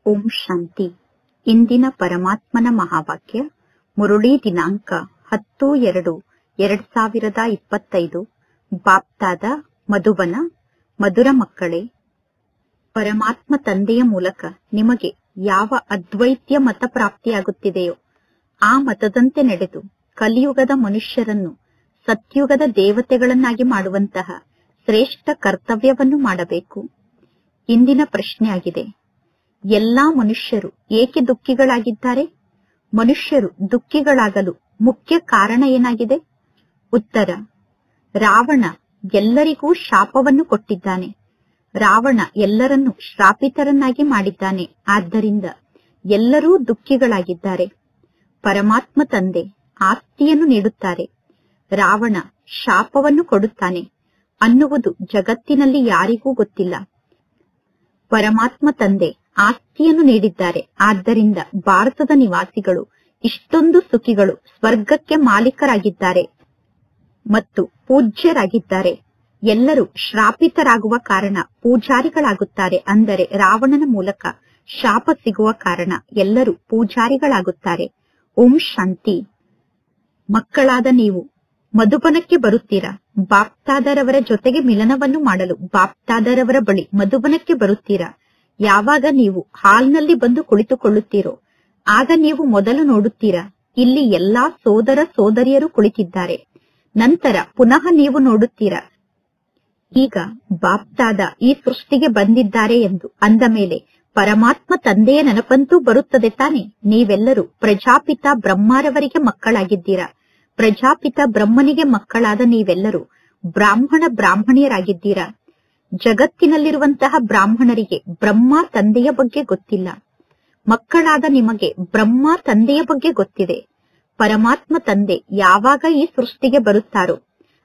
ಓಂ ಶಾಂತಿ. ಇಂದಿನ ಪರಮಾತ್ಮನ ಮಹಾವಾಕ್ಯ ಮುರುಳಿ ದಿನಾಂಕ 10/2/2025. ಬಾಪ್ತಾದ ಮಧುಬನ. ಮಧುರ ಮಕ್ಕಳೇ, ಪರಮಾತ್ಮ ತಂದೆಯ ಮೂಲಕ ನಿಮಗೆ ಯಾವ ಅದ್ವೈತ್ಯ ಮತ ಪ್ರಾಪ್ತಿಯಾಗುತ್ತಿದೆಯೋ ಆ ಮತದಂತೆ ನಡೆದು ಕಲಿಯುಗದ ಮನುಷ್ಯರನ್ನು ಸತ್ಯುಗದ ದೇವತೆಗಳನ್ನಾಗಿ ಮಾಡುವಂತಹ ಶ್ರೇಷ್ಠ ಕರ್ತವ್ಯವನ್ನು ಮಾಡಬೇಕು. ಇಂದಿನ ಪ್ರಶ್ನೆಯಾಗಿದೆ, ಎಲ್ಲಾ ಮನುಷ್ಯರು ಏಕೆ ದುಃಖಿಗಳಾಗಿದ್ದಾರೆ? ಮನುಷ್ಯರು ದುಃಖಿಗಳಾಗಲು ಮುಖ್ಯ ಕಾರಣ ಏನಾಗಿದೆ? ಉತ್ತರ: ರಾವಣ ಎಲ್ಲರಿಗೂ ಶಾಪವನ್ನು ಕೊಟ್ಟಿದ್ದಾನೆ. ರಾವಣ ಎಲ್ಲರನ್ನೂ ಶ್ರಾಪಿತರನ್ನಾಗಿ ಮಾಡಿದ್ದಾನೆ. ಆದ್ದರಿಂದ ಎಲ್ಲರೂ ದುಃಖಿಗಳಾಗಿದ್ದಾರೆ. ಪರಮಾತ್ಮ ತಂದೆ ಆಸ್ತಿಯನ್ನು ನೀಡುತ್ತಾರೆ, ರಾವಣ ಶಾಪವನ್ನು ಕೊಡುತ್ತಾನೆ ಅನ್ನುವುದು ಜಗತ್ತಿನಲ್ಲಿ ಯಾರಿಗೂ ಗೊತ್ತಿಲ್ಲ. ಪರಮಾತ್ಮ ತಂದೆ ಆಸ್ತಿಯನ್ನು ನೀಡಿದ್ದಾರೆ. ಆದ್ದರಿಂದ ಭಾರತದ ನಿವಾಸಿಗಳು ಇಷ್ಟೊಂದು ಸುಖಿಗಳು, ಸ್ವರ್ಗಕ್ಕೆ ಮಾಲೀಕರಾಗಿದ್ದಾರೆ ಮತ್ತು ಪೂಜ್ಯರಾಗಿದ್ದಾರೆ. ಎಲ್ಲರೂ ಶ್ರಾಪಿತರಾಗುವ ಕಾರಣ ಪೂಜಾರಿಗಳಾಗುತ್ತಾರೆ. ಅಂದರೆ ರಾವಣನ ಮೂಲಕ ಶಾಪ ಸಿಗುವ ಕಾರಣ ಎಲ್ಲರೂ ಪೂಜಾರಿಗಳಾಗುತ್ತಾರೆ. ಓಂ ಶಾಂತಿ. ಮಕ್ಕಳಾದ ನೀವು ಮಧುಬನಕ್ಕೆ ಬರುತ್ತೀರಾ. ಬಾಪ್ತಾದರವರ ಜೊತೆಗೆ ಮಿಲನವನ್ನು ಮಾಡಲು ಬಾಪ್ತಾದರವರ ಬಳಿ ಮಧುಬನಕ್ಕೆ ಬರುತ್ತೀರಾ. ಯಾವಾಗ ನೀವು ಹಾಲ್ನಲ್ಲಿ ಬಂದು ಕುಳಿತುಕೊಳ್ಳುತ್ತೀರೋ ಆಗ ನೀವು ಮೊದಲು ನೋಡುತ್ತೀರಾ, ಇಲ್ಲಿ ಎಲ್ಲಾ ಸೋದರ ಸೋದರಿಯರು ಕುಳಿತಿದ್ದಾರೆ. ನಂತರ ಪುನಃ ನೀವು ನೋಡುತ್ತೀರಾ, ಈಗ ಬಾಪ್ತಾದ ಈ ಸೃಷ್ಟಿಗೆ ಬಂದಿದ್ದಾರೆ ಎಂದು. ಅಂದ ಮೇಲೆ ಪರಮಾತ್ಮ ತಂದೆಯ ನೆನಪಂತೂ ಬರುತ್ತದೆ ತಾನೆ. ನೀವೆಲ್ಲರೂ ಪ್ರಜಾಪಿತ ಬ್ರಹ್ಮರವರಿಗೆ ಮಕ್ಕಳಾಗಿದ್ದೀರಾ. ಪ್ರಜಾಪಿತ ಬ್ರಹ್ಮನಿಗೆ ಮಕ್ಕಳಾದ ನೀವೆಲ್ಲರೂ ಬ್ರಾಹ್ಮಣಿಯರಾಗಿದ್ದೀರಾ. ಜಗತ್ತಿನಲ್ಲಿರುವಂತಹ ಬ್ರಾಹ್ಮಣರಿಗೆ ಬ್ರಹ್ಮ ತಂದೆಯ ಬಗ್ಗೆ ಗೊತ್ತಿಲ್ಲ. ಮಕ್ಕಳಾದ ನಿಮಗೆ ಬ್ರಹ್ಮ ತಂದೆಯ ಬಗ್ಗೆ ಗೊತ್ತಿದೆ. ಪರಮಾತ್ಮ ತಂದೆ ಯಾವಾಗ ಈ ಸೃಷ್ಟಿಗೆ ಬರುತ್ತಾರೋ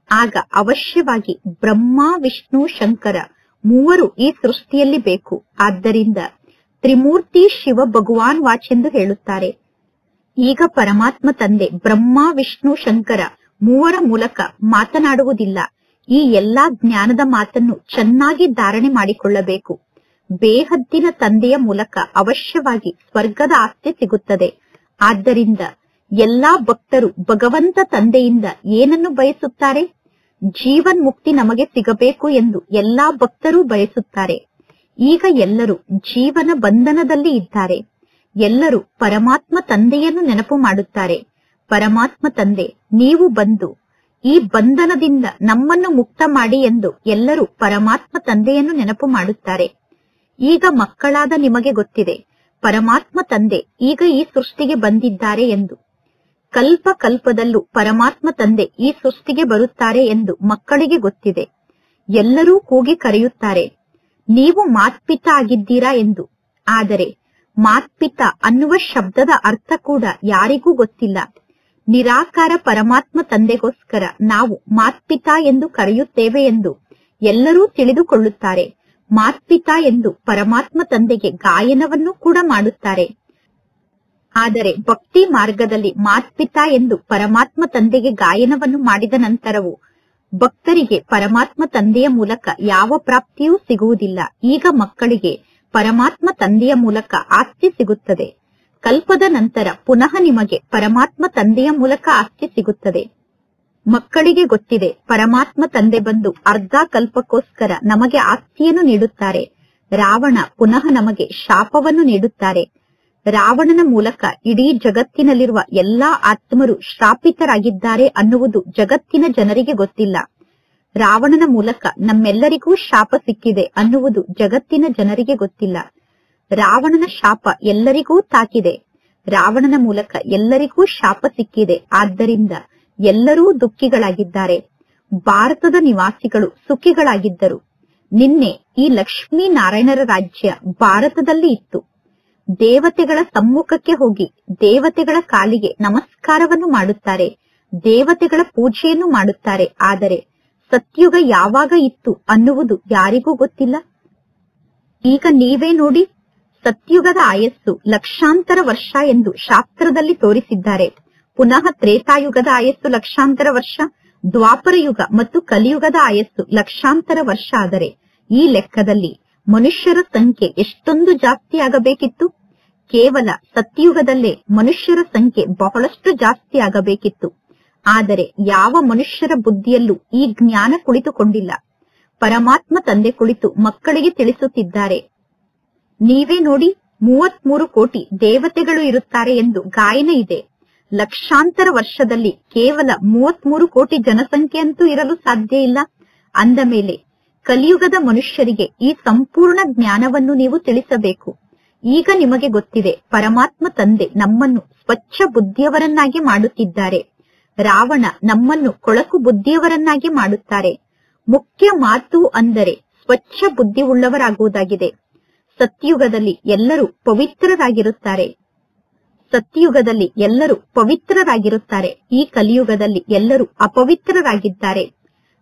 ಆಗ ಅವಶ್ಯವಾಗಿ ಬ್ರಹ್ಮ, ವಿಷ್ಣು, ಶಂಕರ ಮೂವರು ಈ ಸೃಷ್ಟಿಯಲ್ಲಿ ಬೇಕು. ಆದ್ದರಿಂದ ತ್ರಿಮೂರ್ತಿ ಶಿವ ಭಗವಾನ್ ವಾಚೆಂದು ಹೇಳುತ್ತಾರೆ. ಈಗ ಪರಮಾತ್ಮ ತಂದೆ ಬ್ರಹ್ಮ, ವಿಷ್ಣು, ಶಂಕರ ಮೂವರ ಮೂಲಕ ಮಾತನಾಡುವುದಿಲ್ಲ. ಈ ಎಲ್ಲಾ ಜ್ಞಾನದ ಮಾತನ್ನು ಚೆನ್ನಾಗಿ ಧಾರಣೆ ಮಾಡಿಕೊಳ್ಳಬೇಕು. ಬೇಹದ್ದಿನ ತಂದೆಯ ಮೂಲಕ ಅವಶ್ಯವಾಗಿ ಸ್ವರ್ಗದ ಆಸ್ತಿ ಸಿಗುತ್ತದೆ. ಆದ್ದರಿಂದ ಎಲ್ಲಾ ಭಕ್ತರು ಭಗವಂತ ತಂದೆಯಿಂದ ಏನನ್ನು ಬಯಸುತ್ತಾರೆ? ಜೀವನ್ ಮುಕ್ತಿ ನಮಗೆ ಸಿಗಬೇಕು ಎಂದು ಎಲ್ಲಾ ಭಕ್ತರು ಬಯಸುತ್ತಾರೆ. ಈಗ ಎಲ್ಲರೂ ಜೀವನ ಬಂಧನದಲ್ಲಿ ಇದ್ದಾರೆ. ಎಲ್ಲರೂ ಪರಮಾತ್ಮ ತಂದೆಯನ್ನು ನೆನಪು ಮಾಡುತ್ತಾರೆ. ಪರಮಾತ್ಮ ತಂದೆ, ನೀವು ಬಂದು ಈ ಬಂಧನದಿಂದ ನಮ್ಮನ್ನು ಮುಕ್ತ ಮಾಡಿ ಎಂದು ಎಲ್ಲರೂ ಪರಮಾತ್ಮ ತಂದೆಯನ್ನು ನೆನಪು ಮಾಡುತ್ತಾರೆ. ಈಗ ಮಕ್ಕಳಾದ ನಿಮಗೆ ಗೊತ್ತಿದೆ, ಪರಮಾತ್ಮ ತಂದೆ ಈಗ ಈ ಸೃಷ್ಟಿಗೆ ಬಂದಿದ್ದಾರೆ ಎಂದು. ಕಲ್ಪ ಕಲ್ಪದಲ್ಲೂ ಪರಮಾತ್ಮ ತಂದೆ ಈ ಸೃಷ್ಟಿಗೆ ಬರುತ್ತಾರೆ ಎಂದು ಮಕ್ಕಳಿಗೆ ಗೊತ್ತಿದೆ. ಎಲ್ಲರೂ ಕೂಗಿ ಕರೆಯುತ್ತಾರೆ, ನೀವು ಮಾತ್ಪಿತ ಆಗಿದ್ದೀರಾ ಎಂದು. ಆದರೆ ಮಾತ್ಪಿತ ಅನ್ನುವ ಶಬ್ದದ ಅರ್ಥ ಕೂಡ ಯಾರಿಗೂ ಗೊತ್ತಿಲ್ಲ. ನಿರಾಕಾರ ಪರಮಾತ್ಮ ತಂದೆಗೋಸ್ಕರ ನಾವು ಮಾತ್ಪಿತ ಎಂದು ಕರೆಯುತ್ತೇವೆ ಎಂದು ಎಲ್ಲರೂ ತಿಳಿದುಕೊಳ್ಳುತ್ತಾರೆ. ಮಾತ್ಪಿತ ಎಂದು ಪರಮಾತ್ಮ ತಂದೆಗೆ ಗಾಯನವನ್ನು ಕೂಡ ಮಾಡುತ್ತಾರೆ. ಆದರೆ ಭಕ್ತಿ ಮಾರ್ಗದಲ್ಲಿ ಮಾತ್ಪಿತ ಎಂದು ಪರಮಾತ್ಮ ತಂದೆಗೆ ಗಾಯನವನ್ನು ಮಾಡಿದ ನಂತರವೂ ಭಕ್ತರಿಗೆ ಪರಮಾತ್ಮ ತಂದೆಯ ಮೂಲಕ ಯಾವ ಪ್ರಾಪ್ತಿಯೂ ಸಿಗುವುದಿಲ್ಲ. ಈಗ ಮಕ್ಕಳಿಗೆ ಪರಮಾತ್ಮ ತಂದೆಯ ಮೂಲಕ ಆಸ್ತಿ ಸಿಗುತ್ತದೆ. ಕಲ್ಪದ ನಂತರ ಪುನಃ ನಿಮಗೆ ಪರಮಾತ್ಮ ತಂದೆಯ ಮೂಲಕ ಆಸ್ತಿ ಸಿಗುತ್ತದೆ. ಮಕ್ಕಳಿಗೆ ಗೊತ್ತಿದೆ, ಪರಮಾತ್ಮ ತಂದೆ ಬಂದು ಅರ್ಧ ಕಲ್ಪಕ್ಕೋಸ್ಕರ ನಮಗೆ ಆಸ್ತಿಯನ್ನು ನೀಡುತ್ತಾರೆ. ರಾವಣ ಪುನಃ ನಮಗೆ ಶಾಪವನ್ನು ನೀಡುತ್ತಾರೆ. ರಾವಣನ ಮೂಲಕ ಇಡೀ ಜಗತ್ತಿನಲ್ಲಿರುವ ಎಲ್ಲಾ ಆತ್ಮರು ಶ್ರಾಪಿತರಾಗಿದ್ದಾರೆ ಅನ್ನುವುದು ಜಗತ್ತಿನ ಜನರಿಗೆ ಗೊತ್ತಿಲ್ಲ. ರಾವಣನ ಮೂಲಕ ನಮ್ಮೆಲ್ಲರಿಗೂ ಶಾಪ ಸಿಕ್ಕಿದೆ ಅನ್ನುವುದು ಜಗತ್ತಿನ ಜನರಿಗೆ ಗೊತ್ತಿಲ್ಲ. ರಾವಣನ ಶಾಪ ಎಲ್ಲರಿಗೂ ತಾಕಿದೆ. ರಾವಣನ ಮೂಲಕ ಎಲ್ಲರಿಗೂ ಶಾಪ ಸಿಕ್ಕಿದೆ. ಆದ್ದರಿಂದ ಎಲ್ಲರೂ ದುಃಖಿಗಳಾಗಿದ್ದಾರೆ. ಭಾರತದ ನಿವಾಸಿಗಳು ಸುಖಿಗಳಾಗಿದ್ದರು. ನಿನ್ನೆ ಈ ಲಕ್ಷ್ಮೀ ನಾರಾಯಣರ ರಾಜ್ಯ ಭಾರತದಲ್ಲಿ ಇತ್ತು. ದೇವತೆಗಳ ಸಮ್ಮುಖಕ್ಕೆ ಹೋಗಿ ದೇವತೆಗಳ ಕಾಲಿಗೆ ನಮಸ್ಕಾರವನ್ನು ಮಾಡುತ್ತಾರೆ, ದೇವತೆಗಳ ಪೂಜೆಯನ್ನು ಮಾಡುತ್ತಾರೆ. ಆದರೆ ಸತ್ಯುಗ ಯಾವಾಗ ಇತ್ತು ಅನ್ನುವುದು ಯಾರಿಗೂ ಗೊತ್ತಿಲ್ಲ. ಈಗ ನೀವೇ ನೋಡಿ, ಸತ್ಯುಗದ ಆಯಸ್ಸು ಲಕ್ಷಾಂತರ ವರ್ಷ ಎಂದು ಶಾಸ್ತ್ರದಲ್ಲಿ ತೋರಿಸಿದ್ದಾರೆ. ಪುನಃ ತ್ರೇತಾಯುಗದ ಆಯಸ್ಸು ಲಕ್ಷಾಂತರ ವರ್ಷ, ದ್ವಾಪರ ಯುಗ ಮತ್ತು ಕಲಿಯುಗದ ಆಯಸ್ಸು ಲಕ್ಷಾಂತರ ವರ್ಷ. ಆದರೆ ಈ ಲೆಕ್ಕದಲ್ಲಿ ಮನುಷ್ಯರ ಸಂಖ್ಯೆ ಎಷ್ಟೊಂದು ಜಾಸ್ತಿ ಆಗಬೇಕಿತ್ತು. ಕೇವಲ ಸತ್ಯುಗದಲ್ಲೇ ಮನುಷ್ಯರ ಸಂಖ್ಯೆ ಬಹಳಷ್ಟು ಜಾಸ್ತಿ ಆಗಬೇಕಿತ್ತು. ಆದರೆ ಯಾವ ಮನುಷ್ಯರ ಬುದ್ಧಿಯಲ್ಲೂ ಈ ಜ್ಞಾನ ಕುಳಿತುಕೊಂಡಿಲ್ಲ. ಪರಮಾತ್ಮ ತಂದೆ ಕುಳಿತು ಮಕ್ಕಳಿಗೆ ತಿಳಿಸುತ್ತಿದ್ದಾರೆ. ನೀವೇ ನೋಡಿ, 33 ಕೋಟಿ ದೇವತೆಗಳು ಇರುತ್ತಾರೆ ಎಂದು ಗಾಯನ ಇದೆ. ಲಕ್ಷಾಂತರ ವರ್ಷದಲ್ಲಿ ಕೇವಲ 33 ಕೋಟಿ ಜನಸಂಖ್ಯೆಯಂತೂ ಇರಲು ಸಾಧ್ಯ ಇಲ್ಲ. ಅಂದ ಮೇಲೆ ಕಲಿಯುಗದ ಮನುಷ್ಯರಿಗೆ ಈ ಸಂಪೂರ್ಣ ಜ್ಞಾನವನ್ನು ನೀವು ತಿಳಿಸಬೇಕು. ಈಗ ನಿಮಗೆ ಗೊತ್ತಿದೆ, ಪರಮಾತ್ಮ ತಂದೆ ನಮ್ಮನ್ನು ಸ್ವಚ್ಛ ಬುದ್ಧಿಯವರನ್ನಾಗಿ ಮಾಡುತ್ತಿದ್ದಾರೆ. ರಾವಣ ನಮ್ಮನ್ನು ಕೊಳಕು ಬುದ್ಧಿಯವರನ್ನಾಗಿ ಮಾಡುತ್ತಾರೆ. ಮುಖ್ಯ ಮಾತು ಅಂದರೆ ಸ್ವಚ್ಛ ಬುದ್ಧಿ ಉಳ್ಳವರಾಗುವುದಾಗಿದೆ. ಸತ್ಯುಗದಲ್ಲಿ ಎಲ್ಲರೂ ಪವಿತ್ರರಾಗಿರುತ್ತಾರೆ. ಸತ್ಯುಗದಲ್ಲಿ ಎಲ್ಲರೂ ಪವಿತ್ರರಾಗಿರುತ್ತಾರೆ. ಈ ಕಲಿಯುಗದಲ್ಲಿ ಎಲ್ಲರೂ ಅಪವಿತ್ರರಾಗಿದ್ದಾರೆ.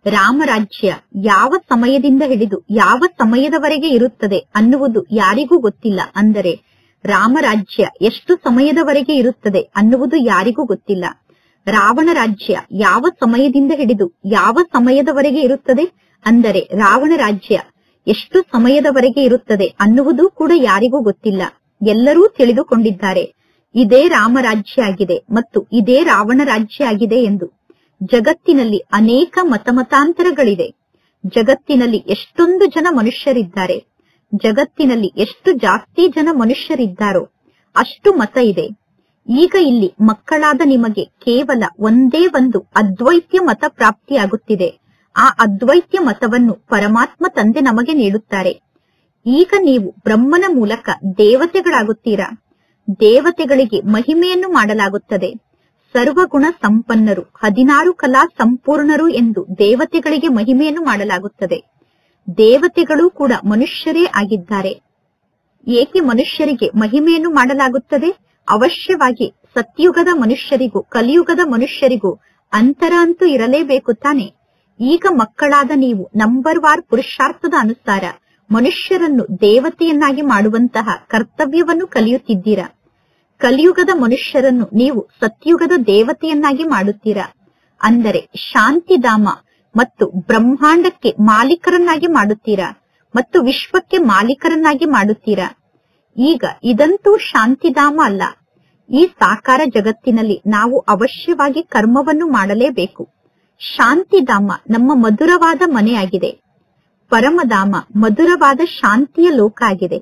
ರಾಮರಾಜ್ಯ ಯಾವ ಸಮಯದಿಂದ ಹಿಡಿದು ಯಾವ ಸಮಯದವರೆಗೆ ಇರುತ್ತದೆ ಅನ್ನುವುದು ಯಾರಿಗೂ ಗೊತ್ತಿಲ್ಲ. ಅಂದರೆ ರಾಮರಾಜ್ಯ ಎಷ್ಟು ಸಮಯದವರೆಗೆ ಇರುತ್ತದೆ ಅನ್ನುವುದು ಯಾರಿಗೂ ಗೊತ್ತಿಲ್ಲ. ರಾವಣ ರಾಜ್ಯ ಯಾವ ಸಮಯದಿಂದ ಹಿಡಿದು ಯಾವ ಸಮಯದವರೆಗೆ ಇರುತ್ತದೆ, ಅಂದರೆ ರಾವಣ ರಾಜ್ಯ ಎಷ್ಟು ಸಮಯದವರೆಗೆ ಇರುತ್ತದೆ ಅನ್ನುವುದು ಕೂಡ ಯಾರಿಗೂ ಗೊತ್ತಿಲ್ಲ. ಎಲ್ಲರೂ ತಿಳಿದುಕೊಂಡಿದ್ದಾರೆ ಇದೇ ರಾಮರಾಜ್ಯ ಆಗಿದೆ ಮತ್ತು ಇದೇ ರಾವಣ ರಾಜ್ಯ ಆಗಿದೆ ಎಂದು. ಜಗತ್ತಿನಲ್ಲಿ ಅನೇಕ ಮತಾಂತರಗಳಿದೆ. ಜಗತ್ತಿನಲ್ಲಿ ಎಷ್ಟೊಂದು ಜನ ಮನುಷ್ಯರಿದ್ದಾರೆ. ಜಗತ್ತಿನಲ್ಲಿ ಎಷ್ಟು ಜಾಸ್ತಿ ಜನ ಮನುಷ್ಯರಿದ್ದಾರೋ ಅಷ್ಟು ಮತ ಇದೆ. ಈಗ ಇಲ್ಲಿ ಮಕ್ಕಳಾದ ನಿಮಗೆ ಕೇವಲ ಒಂದೇ ಒಂದು ಅದ್ವೈತ್ಯ ಮತ ಪ್ರಾಪ್ತಿಯಾಗುತ್ತಿದೆ. ಆ ಅದ್ವೈತ್ಯ ಮತವನ್ನು ಪರಮಾತ್ಮ ತಂದೆ ನಮಗೆ ನೀಡುತ್ತಾರೆ. ಈಗ ನೀವು ಬ್ರಹ್ಮನ ಮೂಲಕ ದೇವತೆಗಳಾಗುತ್ತೀರಾ. ದೇವತೆಗಳಿಗೆ ಮಹಿಮೆಯನ್ನು ಮಾಡಲಾಗುತ್ತದೆ. ಸರ್ವಗುಣ ಸಂಪನ್ನರು, 16 ಕಲಾ ಸಂಪೂರ್ಣರು ಎಂದು ದೇವತೆಗಳಿಗೆ ಮಹಿಮೆಯನ್ನು ಮಾಡಲಾಗುತ್ತದೆ. ದೇವತೆಗಳು ಕೂಡ ಮನುಷ್ಯರೇ ಆಗಿದ್ದಾರೆ. ಏಕೆ ಮನುಷ್ಯರಿಗೆ ಮಹಿಮೆಯನ್ನು ಮಾಡಲಾಗುತ್ತದೆ? ಅವಶ್ಯವಾಗಿ ಸತ್ಯುಗದ ಮನುಷ್ಯರಿಗೂ ಕಲಿಯುಗದ ಮನುಷ್ಯರಿಗೂ ಅಂತರ ಅಂತೂ ಇರಲೇಬೇಕು ತಾನೆ. ಈಗ ಮಕ್ಕಳಾದ ನೀವು ನಂಬರ್ ವಾರ್ ಪುರುಷಾರ್ಥದ ಅನುಸಾರ ಮನುಷ್ಯರನ್ನು ದೇವತೆಯನ್ನಾಗಿ ಮಾಡುವಂತಹ ಕರ್ತವ್ಯವನ್ನು ಕಲಿಯುತ್ತಿದ್ದೀರಾ. ಕಲಿಯುಗದ ಮನುಷ್ಯರನ್ನು ನೀವು ಸತ್ಯುಗದ ದೇವತೆಯನ್ನಾಗಿ ಮಾಡುತ್ತೀರಾ. ಅಂದರೆ ಶಾಂತಿಧಾಮ ಮತ್ತು ಬ್ರಹ್ಮಾಂಡಕ್ಕೆ ಮಾಲೀಕರನ್ನಾಗಿ ಮಾಡುತ್ತೀರಾ ಮತ್ತು ವಿಶ್ವಕ್ಕೆ ಮಾಲೀಕರನ್ನಾಗಿ ಮಾಡುತ್ತೀರಾ. ಈಗ ಇದಂತೂ ಶಾಂತಿಧಾಮ ಅಲ್ಲ. ಈ ಸಾಕಾರ ಜಗತ್ತಿನಲ್ಲಿ ನಾವು ಅವಶ್ಯವಾಗಿ ಕರ್ಮವನ್ನು ಮಾಡಲೇಬೇಕು. ಶಾಂತಿಧಾಮ ನಮ್ಮ ಮಧುರವಾದ ಮನೆಯಾಗಿದೆ. ಪರಮಧಾಮ ಮಧುರವಾದ ಶಾಂತಿಯ ಲೋಕ ಆಗಿದೆ.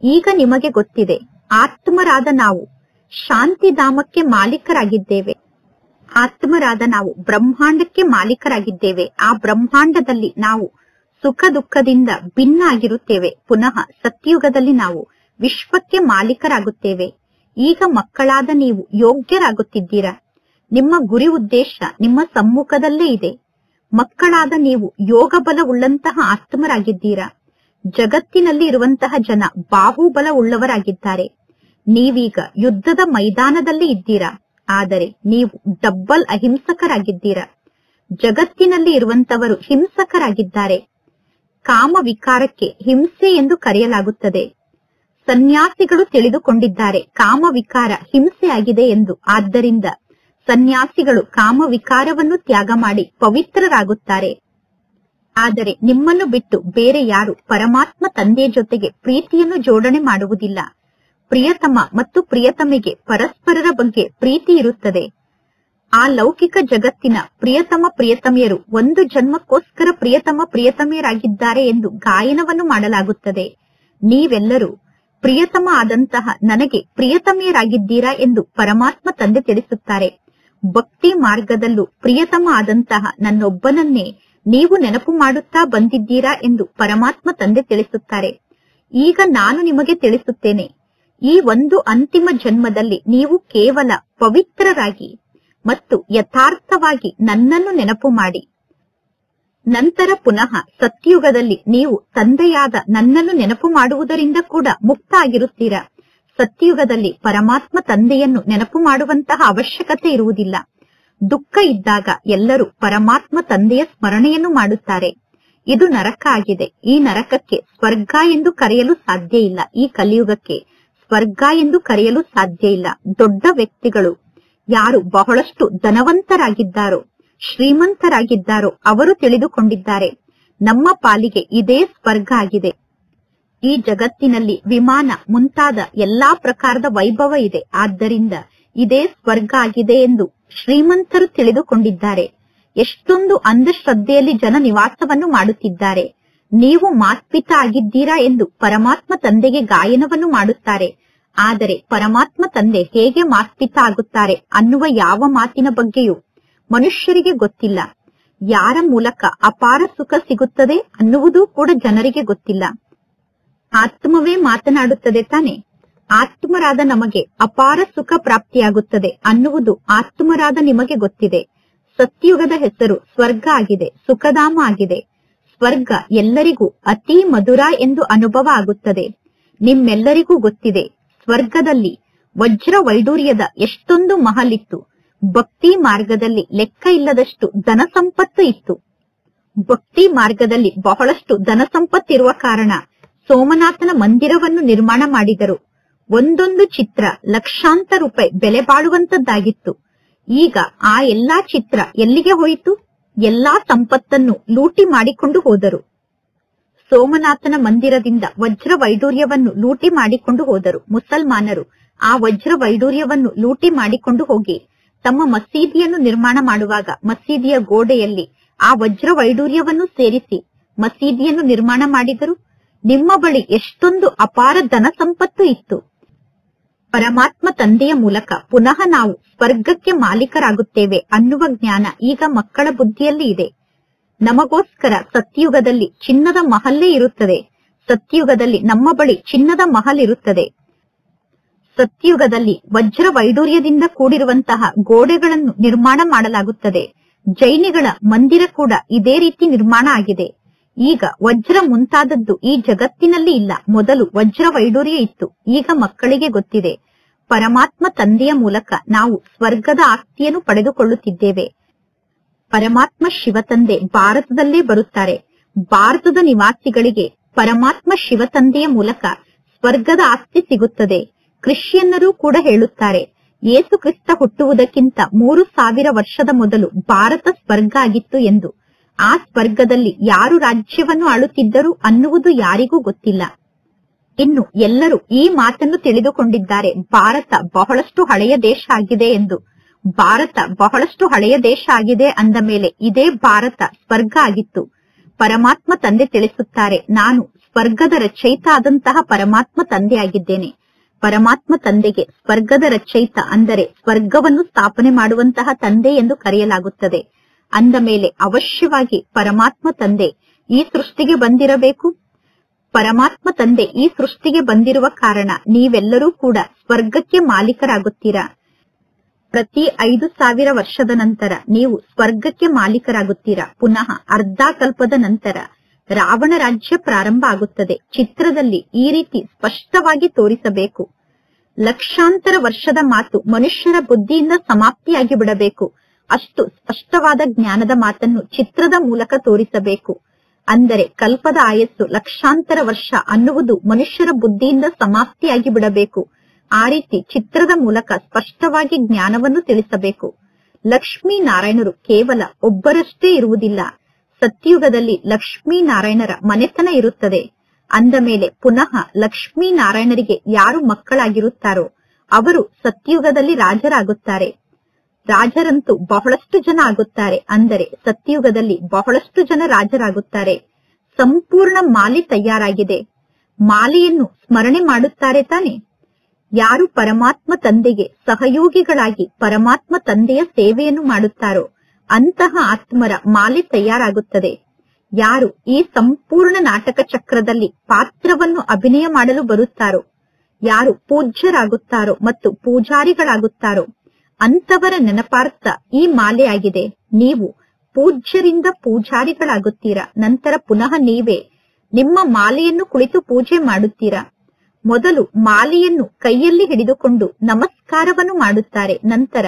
ಈಗ ನಿಮಗೆ ಗೊತ್ತಿದೆ, ಆತ್ಮರಾದ ನಾವು ಶಾಂತಿಧಾಮಕ್ಕೆ ಮಾಲೀಕರಾಗಿದ್ದೇವೆ. ಆತ್ಮರಾದ ನಾವು ಬ್ರಹ್ಮಾಂಡಕ್ಕೆ ಮಾಲೀಕರಾಗಿದ್ದೇವೆ. ಆ ಬ್ರಹ್ಮಾಂಡದಲ್ಲಿ ನಾವು ಸುಖ ದುಃಖದಿಂದ ಭಿನ್ನ ಆಗಿರುತ್ತೇವೆ. ಪುನಃ ಸತ್ಯುಗದಲ್ಲಿ ನಾವು ವಿಶ್ವಕ್ಕೆ ಮಾಲೀಕರಾಗುತ್ತೇವೆ. ಈಗ ಮಕ್ಕಳಾದ ನೀವು ಯೋಗ್ಯರಾಗುತ್ತಿದ್ದೀರಾ. ನಿಮ್ಮ ಗುರಿ ಉದ್ದೇಶ ನಿಮ್ಮ ಸಮ್ಮುಖದಲ್ಲೇ ಇದೆ. ಮಕ್ಕಳಾದ ನೀವು ಯೋಗ ಬಲ ಉಳ್ಳಂತಹ ಆತ್ಮರಾಗಿದ್ದೀರಾ. ಜಗತ್ತಿನಲ್ಲಿ ಇರುವಂತಹ ಜನ ಬಾಹುಬಲ ಉಳ್ಳವರಾಗಿದ್ದಾರೆ. ನೀವೀಗ ಯುದ್ಧದ ಮೈದಾನದಲ್ಲಿ ಇದ್ದೀರಾ. ಆದರೆ ನೀವು ಡಬ್ಬಲ್ ಅಹಿಂಸಕರಾಗಿದ್ದೀರಾ. ಜಗತ್ತಿನಲ್ಲಿ ಇರುವಂತವರು ಹಿಂಸಕರಾಗಿದ್ದಾರೆ. ಕಾಮ ವಿಕಾರಕ್ಕೆ ಹಿಂಸೆ ಎಂದು ಕರೆಯಲಾಗುತ್ತದೆ. ಸನ್ಯಾಸಿಗಳು ತಿಳಿದುಕೊಂಡಿದ್ದಾರೆ ಕಾಮ ವಿಕಾರ ಹಿಂಸೆಯಾಗಿದೆ ಎಂದು. ಆದ್ದರಿಂದ ಸನ್ಯಾಸಿಗಳು ಕಾಮ ವಿಕಾರವನ್ನು ತ್ಯಾಗ ಮಾಡಿ ಪವಿತ್ರರಾಗುತ್ತಾರೆ. ಆದರೆ ನಿಮ್ಮನ್ನು ಬಿಟ್ಟು ಬೇರೆ ಯಾರು ಪರಮಾತ್ಮ ತಂದೆಯ ಜೊತೆಗೆ ಪ್ರೀತಿಯನ್ನು ಜೋಡಣೆ ಮಾಡುವುದಿಲ್ಲ. ಪ್ರಿಯತಮ ಮತ್ತು ಪ್ರಿಯತಮೆಗೆ ಪರಸ್ಪರರ ಬಗ್ಗೆ ಪ್ರೀತಿ ಇರುತ್ತದೆ. ಆ ಲೌಕಿಕ ಜಗತ್ತಿನ ಪ್ರಿಯತಮ ಪ್ರಿಯತಮೆಯರು ಒಂದು ಜನ್ಮಕ್ಕೋಸ್ಕರ ಪ್ರಿಯತಮ ಪ್ರಿಯತಮೆಯರಾಗಿದ್ದಾರೆ ಎಂದು ಗಾಯನವನ್ನು ಮಾಡಲಾಗುತ್ತದೆ. ನೀವೆಲ್ಲರೂ ಪ್ರಿಯತಮ ಆದಂತಹ ನನಗೆ ಪ್ರಿಯತಮೆಯರಾಗಿದ್ದೀರಾ ಎಂದು ಪರಮಾತ್ಮ ತಂದೆ ತಿಳಿಸುತ್ತಾರೆ. ಭಕ್ತಿ ಮಾರ್ಗದಲ್ಲೂ ಪ್ರಿಯತಮ ಆದಂತಹ ನನ್ನೊಬ್ಬನನ್ನೇ ನೀವು ನೆನಪು ಮಾಡುತ್ತಾ ಬಂದಿದ್ದೀರಾ ಎಂದು ಪರಮಾತ್ಮ ತಂದೆ ತಿಳಿಸುತ್ತಾರೆ. ಈಗ ನಾನು ನಿಮಗೆ ತಿಳಿಸುತ್ತೇನೆ, ಈ ಒಂದು ಅಂತಿಮ ಜನ್ಮದಲ್ಲಿ ನೀವು ಕೇವಲ ಪವಿತ್ರರಾಗಿ ಮತ್ತು ಯಥಾರ್ಥವಾಗಿ ನನ್ನನ್ನು ನೆನಪು ಮಾಡಿ. ನಂತರ ಪುನಃ ಸತ್ಯುಗದಲ್ಲಿ ನೀವು ತಂದೆಯಾದ ನನ್ನನ್ನು ನೆನಪು ಮಾಡುವುದರಿಂದ ಕೂಡ ಮುಕ್ತ ಆಗಿರುತ್ತೀರಾ. ಸತ್ಯುಗದಲ್ಲಿ ಪರಮಾತ್ಮ ತಂದೆಯನ್ನು ನೆನಪು ಮಾಡುವಂತಹ ಅವಶ್ಯಕತೆ ಇರುವುದಿಲ್ಲ. ದುಃಖ ಇದ್ದಾಗ ಎಲ್ಲರೂ ಪರಮಾತ್ಮ ತಂದೆಯ ಸ್ಮರಣೆಯನ್ನು ಮಾಡುತ್ತಾರೆ. ಇದು ನರಕ ಆಗಿದೆ. ಈ ನರಕಕ್ಕೆ ಸ್ವರ್ಗ ಎಂದು ಕರೆಯಲು ಸಾಧ್ಯ ಇಲ್ಲ. ಈ ಕಲಿಯುಗಕ್ಕೆ ಸ್ವರ್ಗ ಎಂದು ಕರೆಯಲು ಸಾಧ್ಯ ಇಲ್ಲ. ದೊಡ್ಡ ವ್ಯಕ್ತಿಗಳು ಯಾರು ಬಹಳಷ್ಟು ಧನವಂತರಾಗಿದ್ದಾರೋ ಶ್ರೀಮಂತರಾಗಿದ್ದಾರೋ ಅವರು ತಿಳಿದುಕೊಂಡಿದ್ದಾರೆ, ನಮ್ಮ ಪಾಲಿಗೆ ಇದೇ ಸ್ವರ್ಗ ಆಗಿದೆ. ಈ ಜಗತ್ತಿನಲ್ಲಿ ವಿಮಾನ ಮುಂತಾದ ಎಲ್ಲಾ ಪ್ರಕಾರದ ವೈಭವ ಇದೆ. ಆದ್ದರಿಂದ ಇದೇ ಸ್ವರ್ಗ ಆಗಿದೆ ಎಂದು ಶ್ರೀಮಂತರು ತಿಳಿದುಕೊಂಡಿದ್ದಾರೆ. ಎಷ್ಟೊಂದು ಅಂಧಶ್ರದ್ಧೆಯಲ್ಲಿ ಜನ ನಿವಾಸವನ್ನು ಮಾಡುತ್ತಿದ್ದಾರೆ. ನೀವು ಮಾತ್ಪಿತ ಆಗಿದ್ದೀರಾ ಎಂದು ಪರಮಾತ್ಮ ತಂದೆಗೆ ಗಾಯನವನ್ನು ಮಾಡುತ್ತಾರೆ. ಆದರೆ ಪರಮಾತ್ಮ ತಂದೆ ಹೇಗೆ ಮಾತ್ಪಿತ ಆಗುತ್ತಾರೆ ಅನ್ನುವ ಯಾವ ಮಾತಿನ ಬಗ್ಗೆಯೂ ಮನುಷ್ಯರಿಗೆ ಗೊತ್ತಿಲ್ಲ. ಯಾರ ಮೂಲಕ ಅಪಾರ ಸುಖ ಸಿಗುತ್ತದೆ ಅನ್ನುವುದೂ ಕೂಡ ಜನರಿಗೆ ಗೊತ್ತಿಲ್ಲ. ಆತ್ಮವೇ ಮಾತನಾಡುತ್ತದೆ ತಾನೆ. ಆತ್ಮರಾದ ನಮಗೆ ಅಪಾರ ಸುಖ ಪ್ರಾಪ್ತಿಯಾಗುತ್ತದೆ ಅನ್ನುವುದು ಆತ್ಮರಾದ ನಿಮಗೆ ಗೊತ್ತಿದೆ. ಸತ್ಯುಗದ ಹೆಸರು ಸ್ವರ್ಗ ಆಗಿದೆ, ಸುಖಧಾಮ ಆಗಿದೆ. ಸ್ವರ್ಗ ಎಲ್ಲರಿಗೂ ಅತಿ ಮಧುರ ಎಂದು ಅನುಭವ ಆಗುತ್ತದೆ. ನಿಮ್ಮೆಲ್ಲರಿಗೂ ಗೊತ್ತಿದೆ, ಸ್ವರ್ಗದಲ್ಲಿ ವಜ್ರ ವೈಡೂರ್ಯದ ಎಷ್ಟೊಂದು ಮಹಲಿತ್ತು. ಭಕ್ತಿ ಮಾರ್ಗದಲ್ಲಿ ಲೆಕ್ಕ ಇಲ್ಲದಷ್ಟು ಧನ ಸಂಪತ್ತು ಇತ್ತು. ಭಕ್ತಿ ಮಾರ್ಗದಲ್ಲಿ ಬಹಳಷ್ಟು ಧನ ಸಂಪತ್ತಿರುವ ಕಾರಣ ಸೋಮನಾಥನ ಮಂದಿರವನ್ನು ನಿರ್ಮಾಣ ಮಾಡಿದರು. ಒಂದೊಂದು ಚಿತ್ರ ಲಕ್ಷಾಂತರ ರೂಪಾಯಿ ಬೆಲೆ ಬಾಳುವಂತದ್ದಾಗಿತ್ತು. ಈಗ ಆ ಎಲ್ಲಾ ಚಿತ್ರ ಎಲ್ಲಿಗೆ ಹೋಯಿತು? ಎಲ್ಲಾ ಸಂಪತ್ತನ್ನು ಲೂಟಿ ಮಾಡಿಕೊಂಡು ಹೋದರು. ಸೋಮನಾಥನ ಮಂದಿರದಿಂದ ವಜ್ರ ವೈಡೂರ್ಯವನ್ನು ಲೂಟಿ ಮಾಡಿಕೊಂಡು ಹೋದರು. ಮುಸಲ್ಮಾನರು ಆ ವಜ್ರ ವೈಡೂರ್ಯವನ್ನು ಲೂಟಿ ಮಾಡಿಕೊಂಡು ಹೋಗಿ ತಮ್ಮ ಮಸೀದಿಯನ್ನು ನಿರ್ಮಾಣ ಮಾಡುವಾಗ ಮಸೀದಿಯ ಗೋಡೆಯಲ್ಲಿ ಆ ವಜ್ರ ವೈಡೂರ್ಯವನ್ನು ಸೇರಿಸಿ ಮಸೀದಿಯನ್ನು ನಿರ್ಮಾಣ ಮಾಡಿದರು. ನಿಮ್ಮ ಬಳಿ ಎಷ್ಟೊಂದು ಅಪಾರ ಧನ ಸಂಪತ್ತು ಇತ್ತು. ಪರಮಾತ್ಮ ತಂದೆಯ ಮೂಲಕ ಪುನಃ ನಾವು ಸ್ವರ್ಗಕ್ಕೆ ಮಾಲೀಕರಾಗುತ್ತೇವೆ ಅನ್ನುವ ಜ್ಞಾನ ಈಗ ಮಕ್ಕಳ ಬುದ್ಧಿಯಲ್ಲಿ ಇದೆ. ನಮಗೋಸ್ಕರ ಸತ್ಯುಗದಲ್ಲಿ ಚಿನ್ನದ ಮಹಲ್ಲೇ ಇರುತ್ತದೆ. ಸತ್ಯುಗದಲ್ಲಿ ನಮ್ಮ ಬಳಿ ಚಿನ್ನದ ಮಹಲ್ ಇರುತ್ತದೆ. ಸತ್ಯುಗದಲ್ಲಿ ವಜ್ರ ವೈಡೂರ್ಯದಿಂದ ಕೂಡಿರುವಂತಹ ಗೋಡೆಗಳನ್ನು ನಿರ್ಮಾಣ ಮಾಡಲಾಗುತ್ತದೆ. ಜೈನಿಗಳ ಮಂದಿರ ಕೂಡ ಇದೇ ರೀತಿ ನಿರ್ಮಾಣ ಆಗಿದೆ. ಈಗ ವಜ್ರ ಮುಂತಾದದ್ದು ಈ ಜಗತ್ತಿನಲ್ಲಿ ಇಲ್ಲ. ಮೊದಲು ವಜ್ರ ವೈಡೂರ್ಯ ಇತ್ತು. ಈಗ ಮಕ್ಕಳಿಗೆ ಗೊತ್ತಿದೆ, ಪರಮಾತ್ಮ ತಂದೆಯ ಮೂಲಕ ನಾವು ಸ್ವರ್ಗದ ಆಸ್ತಿಯನ್ನು ಪಡೆದುಕೊಳ್ಳುತ್ತಿದ್ದೇವೆ. ಪರಮಾತ್ಮ ಶಿವತಂದೆ ಭಾರತದಲ್ಲೇ ಬರುತ್ತಾರೆ. ಭಾರತದ ನಿವಾಸಿಗಳಿಗೆ ಪರಮಾತ್ಮ ಶಿವತಂದೆಯ ಮೂಲಕ ಸ್ವರ್ಗದ ಆಸ್ತಿ ಸಿಗುತ್ತದೆ. ಕ್ರಿಶ್ಚಿಯನ್ನರು ಕೂಡ ಹೇಳುತ್ತಾರೆ, ಯೇಸು ಕ್ರಿಸ್ತ ಹುಟ್ಟುವುದಕ್ಕಿಂತ 3000 ವರ್ಷದ ಮೊದಲು ಭಾರತ ಸ್ವರ್ಗ ಆಗಿತ್ತು ಎಂದು. ಆ ಸ್ವರ್ಗದಲ್ಲಿ ಯಾರು ರಾಜ್ಯವನ್ನು ಆಳುತ್ತಿದ್ದರು ಅನ್ನುವುದು ಯಾರಿಗೂ ಗೊತ್ತಿಲ್ಲ. ಇನ್ನು ಎಲ್ಲರೂ ಈ ಮಾತನ್ನು ತಿಳಿದುಕೊಂಡಿದ್ದಾರೆ, ಭಾರತ ಬಹಳಷ್ಟು ಹಳೆಯ ದೇಶ ಆಗಿದೆ ಎಂದು. ಭಾರತ ಬಹಳಷ್ಟು ಹಳೆಯ ದೇಶ ಆಗಿದೆ ಅಂದ ಮೇಲೆ ಇದೇ ಭಾರತ ಸ್ವರ್ಗ ಆಗಿತ್ತು. ಪರಮಾತ್ಮ ತಂದೆ ತಿಳಿಸುತ್ತಾರೆ, ನಾನು ಸ್ವರ್ಗದ ರಚಯಿತ ಆದಂತಹ ಪರಮಾತ್ಮ ತಂದೆ ಆಗಿದ್ದೇನೆ. ಪರಮಾತ್ಮ ತಂದೆಗೆ ಸ್ವರ್ಗದ ರಚಯಿತ ಅಂದರೆ ಸ್ವರ್ಗವನ್ನು ಸ್ಥಾಪನೆ ಮಾಡುವಂತಹ ತಂದೆ ಎಂದು ಕರೆಯಲಾಗುತ್ತದೆ. ಅಂದ ಮೇಲೆ ಅವಶ್ಯವಾಗಿ ಪರಮಾತ್ಮ ತಂದೆ ಈ ಸೃಷ್ಟಿಗೆ ಬಂದಿರಬೇಕು. ಪರಮಾತ್ಮ ತಂದೆ ಈ ಸೃಷ್ಟಿಗೆ ಬಂದಿರುವ ಕಾರಣ ನೀವೆಲ್ಲರೂ ಕೂಡ ಸ್ವರ್ಗಕ್ಕೆ ಮಾಲೀಕರಾಗುತ್ತೀರಾ. ಪ್ರತಿ 5000 ವರ್ಷದ ನಂತರ ನೀವು ಸ್ವರ್ಗಕ್ಕೆ ಮಾಲೀಕರಾಗುತ್ತೀರಾ. ಪುನಃ ಅರ್ಧ ಕಲ್ಪದ ನಂತರ ರಾವಣ ರಾಜ್ಯ ಪ್ರಾರಂಭ ಆಗುತ್ತದೆ. ಚಿತ್ರದಲ್ಲಿ ಈ ರೀತಿ ಸ್ಪಷ್ಟವಾಗಿ ತೋರಿಸಬೇಕು. ಲಕ್ಷಾಂತರ ವರ್ಷದ ಮಾತು ಮನುಷ್ಯರ ಬುದ್ಧಿಯಿಂದ ಸಮಾಪ್ತಿಯಾಗಿ ಬಿಡಬೇಕು. ಅಷ್ಟು ಸ್ಪಷ್ಟವಾದ ಜ್ಞಾನದ ಮಾತನ್ನು ಚಿತ್ರದ ಮೂಲಕ ತೋರಿಸಬೇಕು. ಅಂದರೆ ಕಲ್ಪದ ಆಯಸ್ಸು ಲಕ್ಷಾಂತರ ವರ್ಷ ಅನ್ನುವುದು ಮನುಷ್ಯರ ಬುದ್ಧಿಯಿಂದ ಸಮಾಪ್ತಿಯಾಗಿ ಬಿಡಬೇಕು. ಆ ರೀತಿ ಚಿತ್ರದ ಮೂಲಕ ಸ್ಪಷ್ಟವಾಗಿ ಜ್ಞಾನವನ್ನು ತಿಳಿಸಬೇಕು. ಲಕ್ಷ್ಮೀನಾರಾಯಣರು ಕೇವಲ ಒಬ್ಬರಷ್ಟೇ ಇರುವುದಿಲ್ಲ. ಸತ್ಯುಗದಲ್ಲಿ ಲಕ್ಷ್ಮೀನಾರಾಯಣರ ಮನೆತನ ಇರುತ್ತದೆ. ಅಂದ ಮೇಲೆ ಪುನಃ ಲಕ್ಷ್ಮೀನಾರಾಯಣರಿಗೆ ಯಾರು ಮಕ್ಕಳಾಗಿರುತ್ತಾರೋ ಅವರು ಸತ್ಯುಗದಲ್ಲಿ ರಾಜರಾಗುತ್ತಾರೆ. ರಾಜರಂತೂ ಬಹಳಷ್ಟು ಜನ ಆಗುತ್ತಾರೆ. ಅಂದರೆ ಸತ್ಯುಗದಲ್ಲಿ ಬಹಳಷ್ಟು ಜನ ರಾಜರಾಗುತ್ತಾರೆ. ಸಂಪೂರ್ಣ ಮಾಲೆ ತಯಾರಾಗಿದೆ. ಮಾಲೆಯನ್ನು ಸ್ಮರಣೆ ಮಾಡುತ್ತಾರೆ ತಾನೆ. ಯಾರು ಪರಮಾತ್ಮ ತಂದೆಗೆ ಸಹಯೋಗಿಗಳಾಗಿ ಪರಮಾತ್ಮ ತಂದೆಯ ಸೇವೆಯನ್ನು ಮಾಡುತ್ತಾರೋ ಅಂತಹ ಆತ್ಮರ ಮಾಲೆ ತಯಾರಾಗುತ್ತದೆ. ಯಾರು ಈ ಸಂಪೂರ್ಣ ನಾಟಕ ಚಕ್ರದಲ್ಲಿ ಪಾತ್ರವನ್ನು ಅಭಿನಯ ಮಾಡಲು ಬರುತ್ತಾರೋ, ಯಾರು ಪೂಜ್ಯರಾಗುತ್ತಾರೋ ಮತ್ತು ಪೂಜಾರಿಗಳಾಗುತ್ತಾರೋ ಅಂತವರ ನೆನಪಾರ್ಥ ಈ ಮಾಲೆಯಾಗಿದೆ. ನೀವು ಪೂಜ್ಯರಿಂದ ಪೂಜಾರಿಗಳಾಗುತ್ತೀರಾ. ನಂತರ ಪುನಃ ನೀವೇ ನಿಮ್ಮ ಮಾಲೆಯನ್ನು ಕುಳಿತು ಪೂಜೆ ಮಾಡುತ್ತೀರಾ. ಮೊದಲು ಮಾಲೆಯನ್ನು ಕೈಯಲ್ಲಿ ಹಿಡಿದುಕೊಂಡು ನಮಸ್ಕಾರವನ್ನು ಮಾಡುತ್ತಾರೆ. ನಂತರ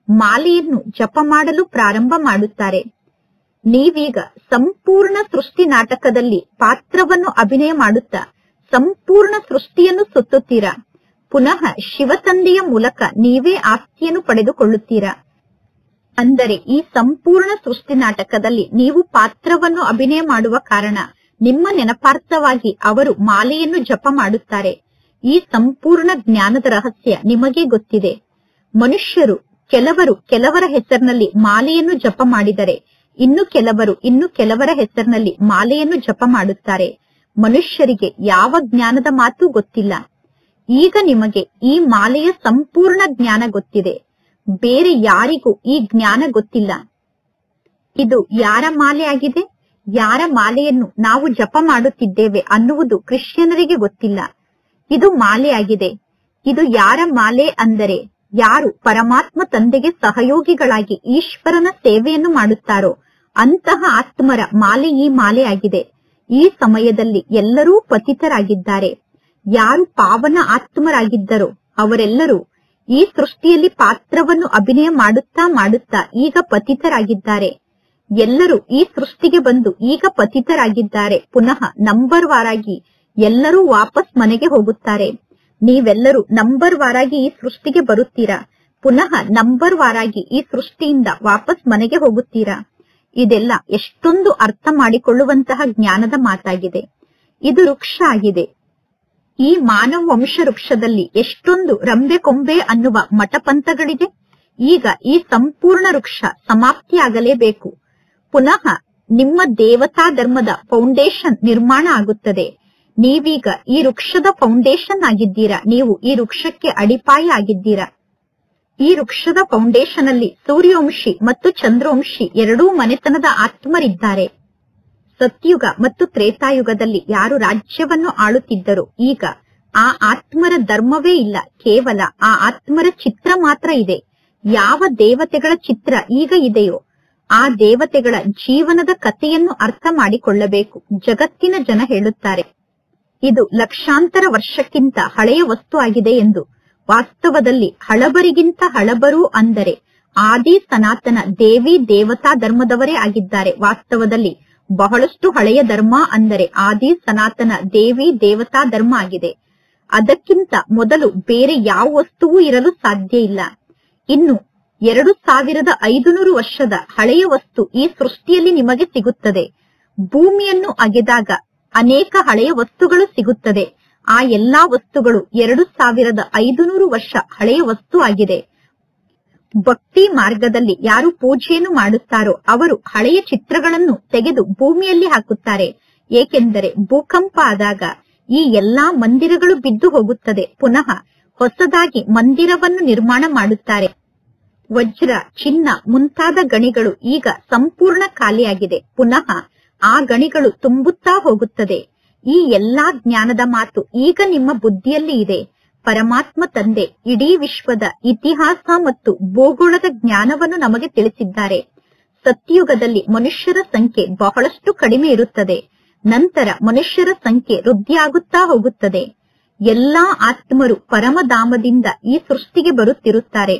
ಮಾಲೆಯನ್ನು ಜಪ ಮಾಡಲು ಪ್ರಾರಂಭ ಮಾಡುತ್ತಾರೆ. ನೀವೀಗ ಸಂಪೂರ್ಣ ಸೃಷ್ಟಿ ನಾಟಕದಲ್ಲಿ ಪಾತ್ರವನ್ನು ಅಭಿನಯ ಮಾಡುತ್ತಾ ಸಂಪೂರ್ಣ ಸೃಷ್ಟಿಯನ್ನು ಸುತ್ತುತ್ತೀರಾ. ಪುನಃ ಶಿವತಂದೆಯ ಮೂಲಕ ನೀವೇ ಆಸ್ತಿಯನ್ನು ಪಡೆದುಕೊಳ್ಳುತ್ತೀರಾ. ಅಂದರೆ ಈ ಸಂಪೂರ್ಣ ಸೃಷ್ಟಿ ನಾಟಕದಲ್ಲಿ ನೀವು ಪಾತ್ರವನ್ನು ಅಭಿನಯ ಮಾಡುವ ಕಾರಣ ನಿಮ್ಮ ನೆನಪಾರ್ಥವಾಗಿ ಅವರು ಮಾಲೆಯನ್ನು ಜಪ ಮಾಡುತ್ತಾರೆ. ಈ ಸಂಪೂರ್ಣ ಜ್ಞಾನದ ರಹಸ್ಯ ನಿಮಗೆ ಗೊತ್ತಿದೆ. ಮನುಷ್ಯರು ಕೆಲವರ ಹೆಸರಿನಲ್ಲಿ ಮಾಲೆಯನ್ನು ಜಪ ಮಾಡಿದರೆ ಇನ್ನು ಕೆಲವರ ಹೆಸರಿನಲ್ಲಿ ಮಾಲೆಯನ್ನು ಜಪ ಮಾಡುತ್ತಾರೆ. ಮನುಷ್ಯರಿಗೆ ಯಾವ ಜ್ಞಾನದ ಮಾತು ಗೊತ್ತಿಲ್ಲ. ಈಗ ನಿಮಗೆ ಈ ಮಾಲೆಯ ಸಂಪೂರ್ಣ ಜ್ಞಾನ ಗೊತ್ತಿದೆ. ಬೇರೆ ಯಾರಿಗೂ ಈ ಜ್ಞಾನ ಗೊತ್ತಿಲ್ಲ. ಇದು ಯಾರ ಮಾಲೆ ಆಗಿದೆ, ಯಾರ ಮಾಲೆಯನ್ನು ನಾವು ಜಪ ಮಾಡುತ್ತಿದ್ದೇವೆ ಅನ್ನುವುದು ಕ್ರಿಶ್ಚಿಯನರಿಗೆ ಗೊತ್ತಿಲ್ಲ. ಇದು ಮಾಲೆ ಆಗಿದೆ. ಇದು ಯಾರ ಮಾಲೆ ಅಂದರೆ ಯಾರು ಪರಮಾತ್ಮ ತಂದೆಗೆ ಸಹಯೋಗಿಗಳಾಗಿ ಈಶ್ವರನ ಸೇವೆಯನ್ನು ಮಾಡುತ್ತಾರೋ ಅಂತಹ ಆತ್ಮರ ಮಾಲೆ ಈ ಮಾಲೆ ಆಗಿದೆ. ಈ ಸಮಯದಲ್ಲಿ ಎಲ್ಲರೂ ಪತಿತರಾಗಿದ್ದಾರೆ. ಯಾರು ಪಾವನ ಆತ್ಮರಾಗಿದ್ದರೋ ಅವರೆಲ್ಲರೂ ಈ ಸೃಷ್ಟಿಯಲ್ಲಿ ಪಾತ್ರವನ್ನು ಅಭಿನಯ ಮಾಡುತ್ತಾ ಈಗ ಪತಿತರಾಗಿದ್ದಾರೆ. ಎಲ್ಲರೂ ಈ ಸೃಷ್ಟಿಗೆ ಬಂದು ಈಗ ಪತಿತರಾಗಿದ್ದಾರೆ. ಪುನಃ ನಂಬರ್ ವಾರಾಗಿ ಎಲ್ಲರೂ ವಾಪಸ್ ಮನೆಗೆ ಹೋಗುತ್ತಾರೆ. ನೀವೆಲ್ಲರೂ ನಂಬರ್ ವಾರಾಗಿ ಈ ಸೃಷ್ಟಿಗೆ ಬರುತ್ತೀರಾ, ಪುನಃ ನಂಬರ್ ವಾರಾಗಿ ಈ ಸೃಷ್ಟಿಯಿಂದ ವಾಪಸ್ ಮನೆಗೆ ಹೋಗುತ್ತೀರಾ. ಇದೆಲ್ಲ ಎಷ್ಟೊಂದು ಅರ್ಥ ಮಾಡಿಕೊಳ್ಳುವಂತಹ ಜ್ಞಾನದ ಮಾತಾಗಿದೆ. ಇದು ವೃಕ್ಷ ಆಗಿದೆ. ಈ ಮಾನವ ವಂಶ ವೃಕ್ಷದಲ್ಲಿ ಎಷ್ಟೊಂದು ರಂಬೆ ಕೊಂಬೆ ಅನ್ನುವ ಮಠಪಂಥಗಳಿದೆ. ಈಗ ಈ ಸಂಪೂರ್ಣ ವೃಕ್ಷ ಸಮಾಪ್ತಿಯಾಗಲೇಬೇಕು. ಪುನಃ ನಿಮ್ಮ ದೇವತಾ ಧರ್ಮದ ಫೌಂಡೇಶನ್ ನಿರ್ಮಾಣ ಆಗುತ್ತದೆ. ನೀವೀಗ ಈ ವೃಕ್ಷದ ಫೌಂಡೇಶನ್ ಆಗಿದ್ದೀರಾ. ನೀವು ಈ ವೃಕ್ಷಕ್ಕೆ ಅಡಿಪಾಯ ಆಗಿದ್ದೀರಾ. ಈ ವೃಕ್ಷದ ಫೌಂಡೇಶನ್ ಅಲ್ಲಿ ಸೂರ್ಯವಂಶಿ ಮತ್ತು ಚಂದ್ರವಂಶಿ ಎರಡೂ ಮನೆತನದ ಆತ್ಮರಿದ್ದಾರೆ. ಸತ್ಯುಗ ಮತ್ತು ತ್ರೇತಾಯುಗದಲ್ಲಿ ಯಾರು ರಾಜ್ಯವನ್ನು ಆಳುತ್ತಿದ್ದರೋ ಈಗ ಆ ಆತ್ಮರ ಧರ್ಮವೇ ಇಲ್ಲ. ಕೇವಲ ಆ ಆತ್ಮರ ಚಿತ್ರ ಮಾತ್ರ ಇದೆ. ಯಾವ ದೇವತೆಗಳ ಚಿತ್ರ ಈಗ ಇದೆಯೋ ಆ ದೇವತೆಗಳ ಜೀವನದ ಕಥೆಯನ್ನು ಅರ್ಥ ಮಾಡಿಕೊಳ್ಳಬೇಕು. ಜಗತ್ತಿನ ಜನ ಹೇಳುತ್ತಾರೆ ಇದು ಲಕ್ಷಾಂತರ ವರ್ಷಕ್ಕಿಂತ ಹಳೆಯ ವಸ್ತು ಆಗಿದೆ ಎಂದು. ವಾಸ್ತವದಲ್ಲಿ ಹಳಬರಿಗಿಂತ ಹಳಬರು ಅಂದರೆ ಆದಿ ಸನಾತನ ದೇವಿ ದೇವತಾ ಧರ್ಮದವರೇ ಆಗಿದ್ದಾರೆ. ವಾಸ್ತವದಲ್ಲಿ ಬಹಳಷ್ಟು ಹಳೆಯ ಧರ್ಮ ಅಂದರೆ ಆದಿ ಸನಾತನ ದೇವಿ ದೇವತಾ ಧರ್ಮ ಆಗಿದೆ. ಅದಕ್ಕಿಂತ ಮೊದಲು ಬೇರೆ ಯಾವ ವಸ್ತುವೂ ಇರಲು ಸಾಧ್ಯ ಇಲ್ಲ. ಇನ್ನು 2500 ವರ್ಷದ ಹಳೆಯ ವಸ್ತು ಈ ಸೃಷ್ಟಿಯಲ್ಲಿ ನಿಮಗೆ ಸಿಗುತ್ತದೆ. ಭೂಮಿಯನ್ನು ಅಗೆದಾಗ ಅನೇಕ ಹಳೆಯ ವಸ್ತುಗಳು ಸಿಗುತ್ತದೆ. ಆ ಎಲ್ಲಾ ವಸ್ತುಗಳು 2500 ವರ್ಷ ಹಳೆಯ ವಸ್ತು ಆಗಿದೆ. ಭಕ್ತಿ ಮಾರ್ಗದಲ್ಲಿ ಯಾರು ಪೂಜೆಯನ್ನು ಮಾಡುತ್ತಾರೋ ಅವರು ಹಳೆಯ ಚಿತ್ರಗಳನ್ನು ತೆಗೆದು ಭೂಮಿಯಲ್ಲಿ ಹಾಕುತ್ತಾರೆ. ಏಕೆಂದರೆ ಭೂಕಂಪ ಆದಾಗ ಈ ಎಲ್ಲಾ ಮಂದಿರಗಳು ಬಿದ್ದು ಹೋಗುತ್ತದೆ. ಪುನಃ ಹೊಸದಾಗಿ ಮಂದಿರವನ್ನು ನಿರ್ಮಾಣ ಮಾಡುತ್ತಾರೆ. ವಜ್ರ, ಚಿನ್ನ ಮುಂತಾದ ಗಣಿಗಳು ಈಗ ಸಂಪೂರ್ಣ ಖಾಲಿಯಾಗಿದೆ. ಪುನಃ ಆ ಗಣಿಗಳು ತುಂಬುತ್ತಾ ಹೋಗುತ್ತದೆ. ಈ ಎಲ್ಲಾ ಜ್ಞಾನದ ಮಾತು ಈಗ ನಿಮ್ಮ ಬುದ್ಧಿಯಲ್ಲಿ ಇದೆ. ಪರಮಾತ್ಮ ತಂದೆ ಇಡೀ ವಿಶ್ವದ ಇತಿಹಾಸ ಮತ್ತು ಭೂಗೋಳದ ಜ್ಞಾನವನ್ನು ನಮಗೆ ತಿಳಿಸಿದ್ದಾರೆ. ಸತ್ಯಯುಗದಲ್ಲಿ ಮನುಷ್ಯರ ಸಂಖ್ಯೆ ಬಹಳಷ್ಟು ಕಡಿಮೆ ಇರುತ್ತದೆ. ನಂತರ ಮನುಷ್ಯರ ಸಂಖ್ಯೆ ವೃದ್ಧಿಯಾಗುತ್ತಾ ಹೋಗುತ್ತದೆ. ಎಲ್ಲಾ ಆತ್ಮರು ಪರಮಧಾಮದಿಂದ ಈ ಸೃಷ್ಟಿಗೆ ಬರುತ್ತಿರುತ್ತಾರೆ.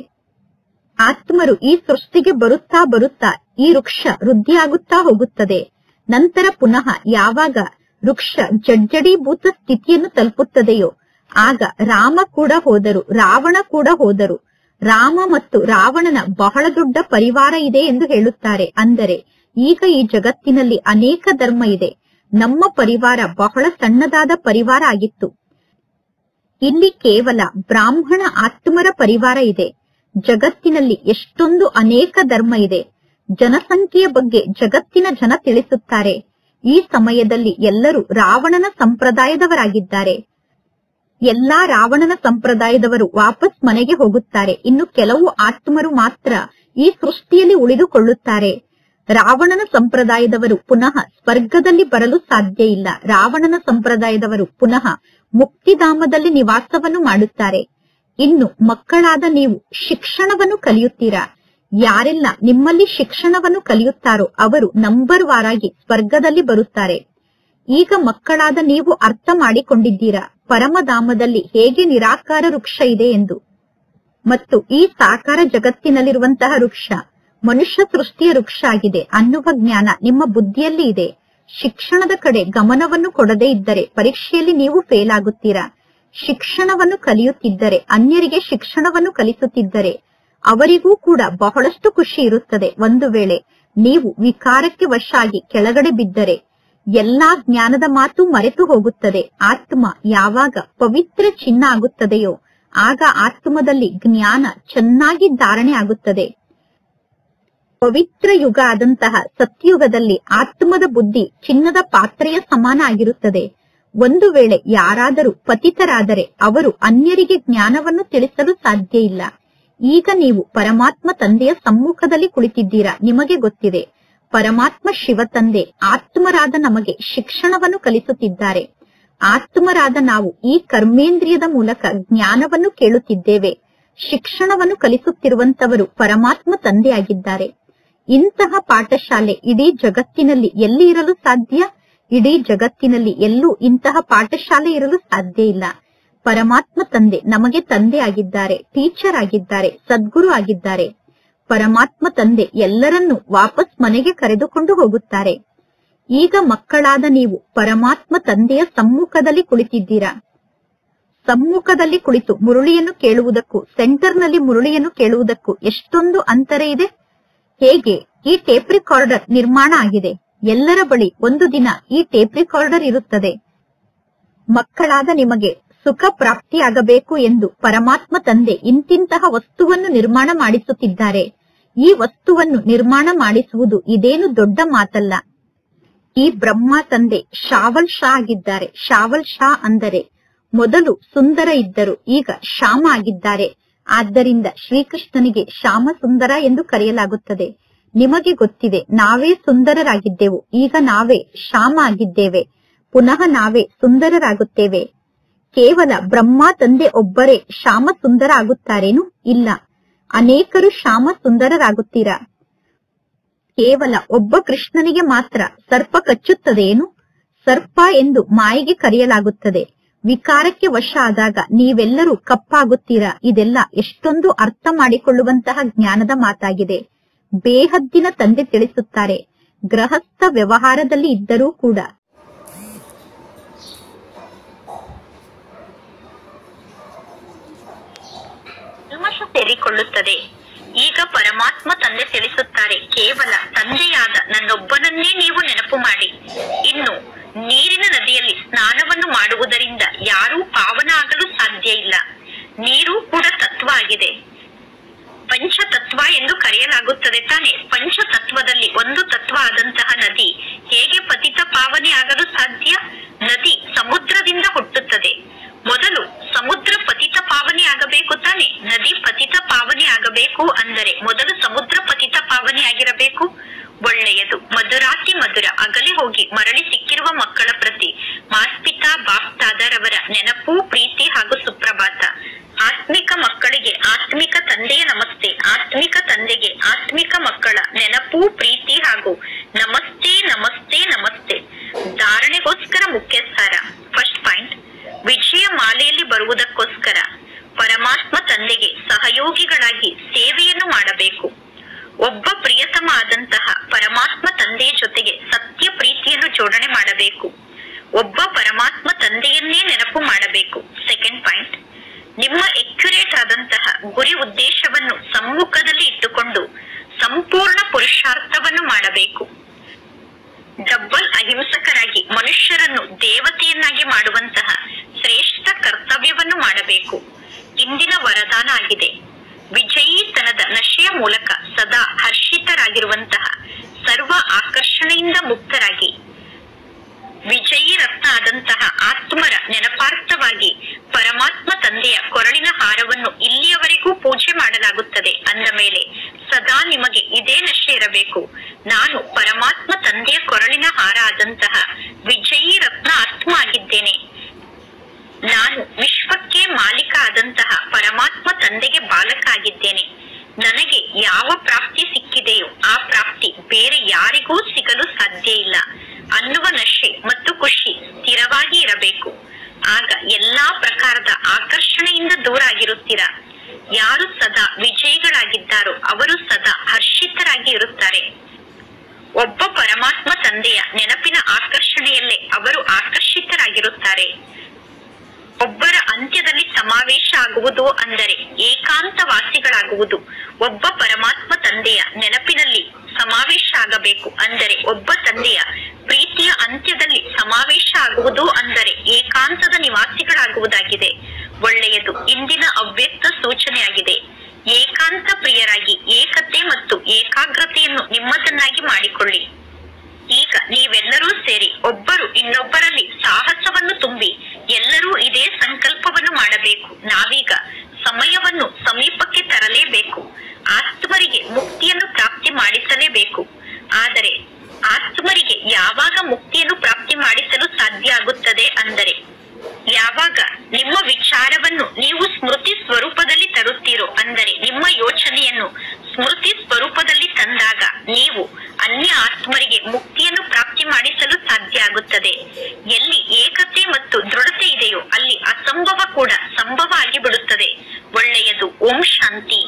ಆತ್ಮರು ಈ ಸೃಷ್ಟಿಗೆ ಬರುತ್ತಾ ಈ ವೃಕ್ಷ ವೃದ್ಧಿಯಾಗುತ್ತಾ ಹೋಗುತ್ತದೆ. ನಂತರ ಪುನಃ ಯಾವಾಗ ವೃಕ್ಷ ಜಡ್ಜಡೀಭೂತ ಸ್ಥಿತಿಯನ್ನು ತಲುಪುತ್ತದೆಯೋ ಆಗ ರಾಮ ಕೂಡ ಹೋದರು, ರಾವಣ ಕೂಡ ಹೋದರು. ರಾಮ ಮತ್ತು ರಾವಣನ ಬಹಳ ದೊಡ್ಡ ಪರಿವಾರ ಇದೆ ಎಂದು ಹೇಳುತ್ತಾರೆ. ಅಂದರೆ ಈಗ ಈ ಜಗತ್ತಿನಲ್ಲಿ ಅನೇಕ ಧರ್ಮ ಇದೆ. ನಮ್ಮ ಪರಿವಾರ ಬಹಳ ಸಣ್ಣದಾದ ಪರಿವಾರ ಆಗಿತ್ತು. ಇಲ್ಲಿ ಕೇವಲ ಬ್ರಾಹ್ಮಣ ಆತ್ಮರ ಪರಿವಾರ ಇದೆ. ಜಗತ್ತಿನಲ್ಲಿ ಎಷ್ಟೊಂದು ಅನೇಕ ಧರ್ಮ ಇದೆ. ಜನಸಂಖ್ಯೆಯ ಬಗ್ಗೆ ಜಗತ್ತಿನ ಜನ ತಿಳಿಸುತ್ತಾರೆ. ಈ ಸಮಯದಲ್ಲಿ ಎಲ್ಲರೂ ರಾವಣನ ಸಂಪ್ರದಾಯದವರಾಗಿದ್ದಾರೆ. ಎಲ್ಲಾ ರಾವಣನ ಸಂಪ್ರದಾಯದವರು ವಾಪಸ್ ಮನೆಗೆ ಹೋಗುತ್ತಾರೆ. ಇನ್ನು ಕೆಲವು ಆತ್ಮರು ಮಾತ್ರ ಈ ಸೃಷ್ಟಿಯಲ್ಲಿ ಉಳಿದುಕೊಳ್ಳುತ್ತಾರೆ. ರಾವಣನ ಸಂಪ್ರದಾಯದವರು ಪುನಃ ಸ್ವರ್ಗದಲ್ಲಿ ಬರಲು ಸಾಧ್ಯ ಇಲ್ಲ. ರಾವಣನ ಸಂಪ್ರದಾಯದವರು ಪುನಃ ಮುಕ್ತಿಧಾಮದಲ್ಲಿ ನಿವಾಸವನ್ನು ಮಾಡುತ್ತಾರೆ. ಇನ್ನು ಮಕ್ಕಳಾದ ನೀವು ಶಿಕ್ಷಣವನ್ನು ಕಲಿಯುತ್ತೀರಾ. ಯಾರೆಲ್ಲ ನಿಮ್ಮಲ್ಲಿ ಶಿಕ್ಷಣವನ್ನು ಕಲಿಯುತ್ತಾರೋ ಅವರು ನಂಬರ್ ವಾರಾಗಿ ಸ್ವರ್ಗದಲ್ಲಿ ಬರುತ್ತಾರೆ. ಈಗ ಮಕ್ಕಳಾದ ನೀವು ಅರ್ಥ ಮಾಡಿಕೊಂಡಿದ್ದೀರಾ ಪರಮಧಾಮದಲ್ಲಿ ಹೇಗೆ ನಿರಾಕಾರ ವೃಕ್ಷ ಇದೆ ಎಂದು. ಮತ್ತು ಈ ಸಾಕಾರ ಜಗತ್ತಿನಲ್ಲಿರುವಂತಹ ವೃಕ್ಷ ಮನುಷ್ಯ ಸೃಷ್ಟಿಯ ವೃಕ್ಷ ಆಗಿದೆ ಅನ್ನುವ ಜ್ಞಾನ ನಿಮ್ಮ ಬುದ್ಧಿಯಲ್ಲಿ ಇದೆ. ಶಿಕ್ಷಣದ ಕಡೆ ಗಮನವನ್ನು ಕೊಡದೇ ಇದ್ದರೆ ಪರೀಕ್ಷೆಯಲ್ಲಿ ನೀವು ಫೇಲ್ ಆಗುತ್ತೀರಾ. ಶಿಕ್ಷಣವನ್ನು ಕಲಿಯುತ್ತಿದ್ದರೆ, ಅನ್ಯರಿಗೆ ಶಿಕ್ಷಣವನ್ನು ಕಲಿಸುತ್ತಿದ್ದರೆ ಅವರಿಗೂ ಕೂಡ ಬಹಳಷ್ಟು ಖುಷಿ ಇರುತ್ತದೆ. ಒಂದು ವೇಳೆ ನೀವು ವಿಕಾರಕ್ಕೆ ವಶ ಆಗಿ ಕೆಳಗಡೆ ಬಿದ್ದರೆ ಎಲ್ಲಾ ಜ್ಞಾನದ ಮಾತು ಮರೆತು ಹೋಗುತ್ತದೆ. ಆತ್ಮ ಯಾವಾಗ ಪವಿತ್ರ ಚಿನ್ನ ಆಗುತ್ತದೆಯೋ ಆಗ ಆತ್ಮದಲ್ಲಿ ಜ್ಞಾನ ಚೆನ್ನಾಗಿ ಧಾರಣೆ ಆಗುತ್ತದೆ. ಪವಿತ್ರ ಯುಗ ಆದಂತಹ ಸತ್ಯುಗದಲ್ಲಿ ಆತ್ಮದ ಬುದ್ಧಿ ಚಿನ್ನದ ಪಾತ್ರೆಯ ಸಮಾನ ಆಗಿರುತ್ತದೆ. ಒಂದು ವೇಳೆ ಯಾರಾದರೂ ಪತಿತರಾದರೆ ಅವರು ಅನ್ಯರಿಗೆ ಜ್ಞಾನವನ್ನು ತಿಳಿಸಲು ಸಾಧ್ಯ ಇಲ್ಲ. ಈಗ ನೀವು ಪರಮಾತ್ಮ ತಂದೆಯ ಸಮ್ಮುಖದಲ್ಲಿ ಕುಳಿತಿದ್ದೀರಾ. ನಿಮಗೆ ಗೊತ್ತಿದೆ, ಪರಮಾತ್ಮ ಶಿವ ತಂದೆ ಆತ್ಮರಾದ ನಮಗೆ ಶಿಕ್ಷಣವನ್ನು ಕಲಿಸುತ್ತಿದ್ದಾರೆ. ಆತ್ಮರಾದ ನಾವು ಈ ಕರ್ಮೇಂದ್ರಿಯದ ಮೂಲಕ ಜ್ಞಾನವನ್ನು ಕೇಳುತ್ತಿದ್ದೇವೆ. ಶಿಕ್ಷಣವನ್ನು ಕಲಿಸುತ್ತಿರುವಂತವರು ಪರಮಾತ್ಮ ತಂದೆಯಾಗಿದ್ದಾರೆ. ಇಂತಹ ಪಾಠಶಾಲೆ ಇಡೀ ಜಗತ್ತಿನಲ್ಲಿ ಎಲ್ಲಿ ಇರಲು ಸಾಧ್ಯ? ಇಡೀ ಜಗತ್ತಿನಲ್ಲಿ ಎಲ್ಲೂ ಇಂತಹ ಪಾಠಶಾಲೆ ಇರಲು ಸಾಧ್ಯ ಇಲ್ಲ. ಪರಮಾತ್ಮ ತಂದೆ ನಮಗೆ ತಂದೆ ಆಗಿದ್ದಾರೆ, ಟೀಚರ್ ಆಗಿದ್ದಾರೆ, ಸದ್ಗುರು ಆಗಿದ್ದಾರೆ. ಪರಮಾತ್ಮ ತಂದೆ ಎಲ್ಲರನ್ನೂ ವಾಪಸ್ ಮನೆಗೆ ಕರೆದುಕೊಂಡು ಹೋಗುತ್ತಾರೆ. ಈಗ ಮಕ್ಕಳಾದ ನೀವು ಪರಮಾತ್ಮ ತಂದೆಯ ಸಮ್ಮುಖದಲ್ಲಿ ಕುಳಿತಿದ್ದೀರಾ. ಸಮ್ಮುಖದಲ್ಲಿ ಕುಳಿತು ಮುರುಳಿಯನ್ನು ಕೇಳುವುದಕ್ಕೂ ಸೆಂಟರ್ನಲ್ಲಿ ಮುರುಳಿಯನ್ನು ಕೇಳುವುದಕ್ಕೂ ಎಷ್ಟೊಂದು ಅಂತರ ಇದೆ. ಹೇಗೆ ಈ ಟೇಪ್ ರಿಕಾರ್ಡರ್ ನಿರ್ಮಾಣ ಆಗಿದೆ. ಎಲ್ಲರ ಬಳಿ ಒಂದು ದಿನ ಈ ಟೇಪ್ ರಿಕಾರ್ಡರ್ ಇರುತ್ತದೆ. ಮಕ್ಕಳಾದ ನಿಮಗೆ ಸುಖ ಪ್ರಾಪ್ತಿಯಾಗಬೇಕು ಎಂದು ಪರಮಾತ್ಮ ತಂದೆ ಇಂತಿಂತಹ ವಸ್ತುವನ್ನು ನಿರ್ಮಾಣ ಮಾಡಿಸುತ್ತಿದ್ದಾರೆ. ಈ ವಸ್ತುವನ್ನು ನಿರ್ಮಾಣ ಮಾಡಿಸುವುದು ಇದೇನು ದೊಡ್ಡ ಮಾತಲ್ಲ. ಈ ಬ್ರಹ್ಮ ತಂದೆ ಶಾವಲ್ ಶಾ ಆಗಿದ್ದಾರೆ. ಶಾವಲ್ ಶಾ ಅಂದರೆ ಮೊದಲು ಸುಂದರ ಇದ್ದರು, ಈಗ ಶ್ಯಾಮ ಆಗಿದ್ದಾರೆ. ಆದ್ದರಿಂದ ಶ್ರೀಕೃಷ್ಣನಿಗೆ ಶ್ಯಾಮ ಸುಂದರ ಎಂದು ಕರೆಯಲಾಗುತ್ತದೆ. ನಿಮಗೆ ಗೊತ್ತಿದೆ, ನಾವೇ ಸುಂದರರಾಗಿದ್ದೆವು, ಈಗ ನಾವೇ ಶ್ಯಾಮ ಆಗಿದ್ದೇವೆ. ಪುನಃ ನಾವೇ ಸುಂದರರಾಗುತ್ತೇವೆ. ಕೇವಲ ಬ್ರಹ್ಮ ತಂದೆ ಒಬ್ಬರೇ ಶ್ಯಾಮ ಸುಂದರ ಆಗುತ್ತಾರೇನು? ಇಲ್ಲ, ಅನೇಕರು ಶ್ಯಾಮ ಸುಂದರರಾಗುತ್ತೀರಾ. ಕೇವಲ ಒಬ್ಬ ಕೃಷ್ಣನಿಗೆ ಮಾತ್ರ ಸರ್ಪ ಕಚ್ಚುತ್ತದೆಯೇನು? ಸರ್ಪ ಎಂದು ಮಾಯೆಗೆ ಕರೆಯಲಾಗುತ್ತದೆ. ವಿಕಾರಕ್ಕೆ ವಶ ಆದಾಗ ನೀವೆಲ್ಲರೂ ಕಪ್ಪಾಗುತ್ತೀರಾ. ಇದೆಲ್ಲ ಎಷ್ಟೊಂದು ಅರ್ಥ ಮಾಡಿಕೊಳ್ಳುವಂತಹ ಜ್ಞಾನದ ಮಾತಾಗಿದೆ. ಬೇಹದ್ದಿನ ತಂದೆ ತಿಳಿಸುತ್ತಾರೆ, ಗೃಹಸ್ಥ ವ್ಯವಹಾರದಲ್ಲಿ ಇದ್ದರೂ ಕೂಡ ಸೇರಿಕೊಳ್ಳುತ್ತದೆ. ಈಗ ಪರಮಾತ್ಮ ತಂದೆ ತಿಳಿಸುತ್ತಾರೆ, ಕೇವಲ ತಂದೆಯಾದ ನನ್ನೊಬ್ಬನನ್ನೇ ನೀವು ನೆನಪು ಮಾಡಿ. ಇನ್ನು ನೀರಿನ ನದಿಯಲ್ಲಿ ಸ್ನಾನವನ್ನು ಮಾಡುವುದರಿಂದ ಯಾರೂ ಪಾವನ ಆಗಲು ಸಾಧ್ಯ ಇಲ್ಲ. ನೀರು ಕೂಡ ತತ್ವ ಆಗಿದೆ. ಪಂಚತತ್ವ ಎಂದು ಕರೆಯಲಾಗುತ್ತದೆ ತಾನೆ. ಪಂಚತತ್ವದಲ್ಲಿ ಒಂದು ತತ್ವ ಆದಂತಹ ನದಿ ಹೇಗೆ ಪತಿತ ಪಾವನೆ ಆಗಲು ಸಾಧ್ಯ? ನದಿ ಸಮುದ್ರದಿಂದ ಹುಟ್ಟುತ್ತದೆ. ಮೊದಲು ಸಮುದ್ರ ಪತಿತ ಪಾವನೆ ಆಗಬೇಕು ತಾನೆ. ನದಿ ಪತಿತ ಪಾವನೆ ಆಗಬೇಕು ಅಂದರೆ ಮೊದಲು ಸಮುದ್ರ ಪತಿತ ಪಾವನೆ ಆಗಿರಬೇಕು. ಒಳ್ಳೆಯದು. ಮಧುರಾತಿ ಮಧುರ ಅಗಲಿ ಹೋಗಿ ಮರಳಿ ಸಿಕ್ಕಿರುವ ಮಕ್ಕಳ ಪ್ರತಿ ಮಾಸ್ಪಿತಾ ಬಾಪ್ತಾದರವರ ನೆನಪು, ಪ್ರೀತಿ ಹಾಗೂ ಸುಪ್ರಭಾತ. ಆತ್ಮಿಕ ಮಕ್ಕಳಿಗೆ ಆತ್ಮಿಕ ತಂದೆಯ ನಮಸ್ತೆ. ಆತ್ಮಿಕ ತಂದೆಗೆ ಆತ್ಮಿಕ ಮಕ್ಕಳ ನೆನಪು, ಪ್ರೀತಿ ಹಾಗೂ ನಮಸ್ತೆ ನಮಸ್ತೆ ನಮಸ್ತೆ. ಧಾರಣೆಗೋಸ್ಕರ ಮುಖ್ಯ ಸಾರ. ಫಸ್ಟ್ ಪಾಯಿಂಟ್, ವಿಜಯ ಮಾಲೆಯಲ್ಲಿ ಬರುವುದಕ್ಕೋಸ್ಕರ ಪರಮಾತ್ಮ ತಂದೆಗೆ ಸಹಯೋಗಿಗಳಾಗಿ ಸೇವೆಯನ್ನು ಮಾಡಬೇಕು. ಒಬ್ಬ ಪ್ರಿಯತಮ ಆದಂತಹ ಪರಮಾತ್ಮ ತಂದೆಯ ಜೊತೆಗೆ ಸತ್ಯ ಪ್ರೀತಿಯನ್ನು ಜೋಡಣೆ ಮಾಡಬೇಕು. ಒಬ್ಬ ಪರಮಾತ್ಮ ತಂದೆಯನ್ನೇ ನೆನಪು ಮಾಡಬೇಕು. ಸೆಕೆಂಡ್ ಪಾಯಿಂಟ್, ನಿಮ್ಮ ಎಕ್ಯುರೇಟ್ ಆದಂತಹ ಗುರಿ ಉದ್ದೇಶವನ್ನು ಸಮ್ಮುಖದಲ್ಲಿ ಇಟ್ಟುಕೊಂಡು ಸಂಪೂರ್ಣ ಪುರುಷಾರ್ಥವನ್ನು ಮಾಡಬೇಕು. ಡಬ್ಬಲ್ ಅಹಿಂಸಕರಾಗಿ ಮನುಷ್ಯರನ್ನು ದೇವತೆಯನ್ನಾಗಿ ಮಾಡುವಂತಹ ಶ್ರೇಷ್ಠ ಕರ್ತವ್ಯವನ್ನು ಮಾಡಬೇಕು. ಇಂದಿನ ವರದಾನ ಆಗಿದೆ. ವಿಜಯೀತನದ ನಶೆಯ ಮೂಲಕ ಸದಾ ಹರ್ಷಿತರಾಗಿರುವಂತಹ, ಸರ್ವ ಆಕರ್ಷಣೆಯಿಂದ ಮುಕ್ತರಾಗಿ ವಿಜಯೀ ರತ್ನ ಆದಂತಹ ಆತ್ಮರ ನೆನಪಾರ್ಥವಾಗಿ ಪರಮಾತ್ಮ ತಂದೆಯ ಕೊರಳಿನ ಹಾರವನ್ನು ಇಲ್ಲಿಯವರೆಗೂ ಪೂಜೆ ಮಾಡಲಾಗುತ್ತದೆ ಅಂದ ಮೇಲೆ ಸದಾ ನಿಮಗೆ ಇದೇ ನಶೆ ಇರಬೇಕು. ನಾನು ಪರಮಾತ್ಮ ತಂದೆಯ ಕೊರಳಿನ ಹಾರ ಆದಂತಹ ವಿಜಯೀ ರತ್ನ ಆತ್ಮ ಆಗಿದ್ದೇನೆ. ನಾನು ವಿಶ್ವಕ್ಕೆ ಮಾಲೀಕ ಆದಂತಹ ಪರಮಾತ್ಮ ತಂದೆಗೆ ಬಾಲಕ ಆಗಿದ್ದೇನೆ. ನನಗೆ ಯಾವ ಪ್ರಾಪ್ತಿ ಸಿಕ್ಕಿದೆಯೋ ಆ ಪ್ರಾಪ್ತಿ ಬೇರೆ ಯಾರಿಗೂ ಸಿಗಲು ಸಾಧ್ಯ ಇಲ್ಲ ಅನ್ನುವ ನಶೆ ಮತ್ತು ಖುಷಿ ಸ್ಥಿರವಾಗಿ ಇರಬೇಕು. ಆಗ ಎಲ್ಲಾ ಪ್ರಕಾರದ ಆಕರ್ಷಣೆಯಿಂದ ದೂರ ಆಗಿರುತ್ತೀರಾ. ಯಾರು ಸದಾ ವಿಜಯಿಗಳಾಗಿದ್ದಾರೋ ಅವರು ಸದಾ ಹರ್ಷಿತರಾಗಿ ಇರುತ್ತಾರೆ. ಒಬ್ಬ ಪರಮಾತ್ಮ ತಂದೆಯ ನೆನಪಿನ ಆಕರ್ಷಣೆಯಲ್ಲೇ ಅವರು ಆಕರ್ಷಿತರಾಗಿರುತ್ತಾರೆ. ಒಬ್ಬರ ಅಂತ್ಯದಲ್ಲಿ ಸಮಾವೇಶ ಆಗುವುದು ಅಂದರೆ ಏಕಾಂತವಾಸಿಗಳಾಗುವುದು. ಒಬ್ಬ ಪರಮಾತ್ಮ ತಂದೆ ತಂದೆಯ ನೆನಪಿನಲ್ಲಿ ಸಮಾವೇಶ ಆಗಬೇಕು ಅಂದರೆ ಒಬ್ಬ ತಂದೆಯ ಪ್ರೀತಿಯ ಅಂತ್ಯದಲ್ಲಿ ಸಮಾವೇಶ ಆಗುವುದು ಅಂದರೆ ಏಕಾಂತದ ನಿವಾಸಿಗಳಾಗುವುದಾಗಿದೆ. ಒಳ್ಳೆಯದು. ಇಂದಿನ ಅವ್ಯಕ್ತ ಸೂಚನೆಯಾಗಿದೆ. ಏಕಾಂತ ಪ್ರಿಯರಾಗಿ ಏಕತೆ ಮತ್ತು ಏಕಾಗ್ರತೆಯನ್ನು ನಿಮ್ಮದನ್ನಾಗಿ ಮಾಡಿಕೊಳ್ಳಿ. ಈಗ ನೀವೆಲ್ಲರೂ ಸೇರಿ ಒಬ್ಬರು ಇನ್ನೊಬ್ಬರಲ್ಲಿ ಸಾಹಸವನ್ನು ತುಂಬಿ ಎಲ್ಲರೂ ಇದೇ ಸಂಕಲ್ಪವನ್ನು ಮಾಡಬೇಕು. ನಾವೀಗ ಸಮಯವನ್ನು ಸಮೀಪಕ್ಕೆ ತರಲೇಬೇಕು. ಆತ್ಮರಿಗೆ ಮುಕ್ತಿಯನ್ನು ಪ್ರಾಪ್ತಿ ಮಾಡಿಸಲೇಬೇಕು. ಆದರೆ ಆತ್ಮರಿಗೆ ಯಾವಾಗ ಮುಕ್ತಿಯನ್ನು ಪ್ರಾಪ್ತಿ ಮಾಡಿಸಲು ಸಾಧ್ಯ ಆಗುತ್ತದೆ ಅಂದರೆ ಯಾವಾಗ ನಿಮ್ಮ ವಿಚಾರವನ್ನು ನೀವು ಸ್ಮೃತಿ ಸ್ವರೂಪದಲ್ಲಿ ತರುತ್ತೀರೋ, ಅಂದರೆ ನಿಮ್ಮ ಯೋಚನೆಯನ್ನು ಸ್ಮೃತಿ ಸ್ವರೂಪದಲ್ಲಿ ತಂದಾಗ ನೀವು ಅನ್ಯ ಆತ್ಮರಿಗೆ ಮುಕ್ತಿಯನ್ನು ಪ್ರಾಪ್ತಿ ಮಾಡಿಸಲು ಸಾಧ್ಯ ಆಗುತ್ತದೆ. ಎಲ್ಲಿ ಏಕತೆ ಮತ್ತು ದೃಢತೆ ಇದೆಯೋ ಅಲ್ಲಿ ಅಸಂಭವ ಕೂಡ ಸಂಭವ ಆಗಿಬಿಡುತ್ತದೆ. ಒಳ್ಳೆಯದು. ಓಂ ಶಾಂತಿ.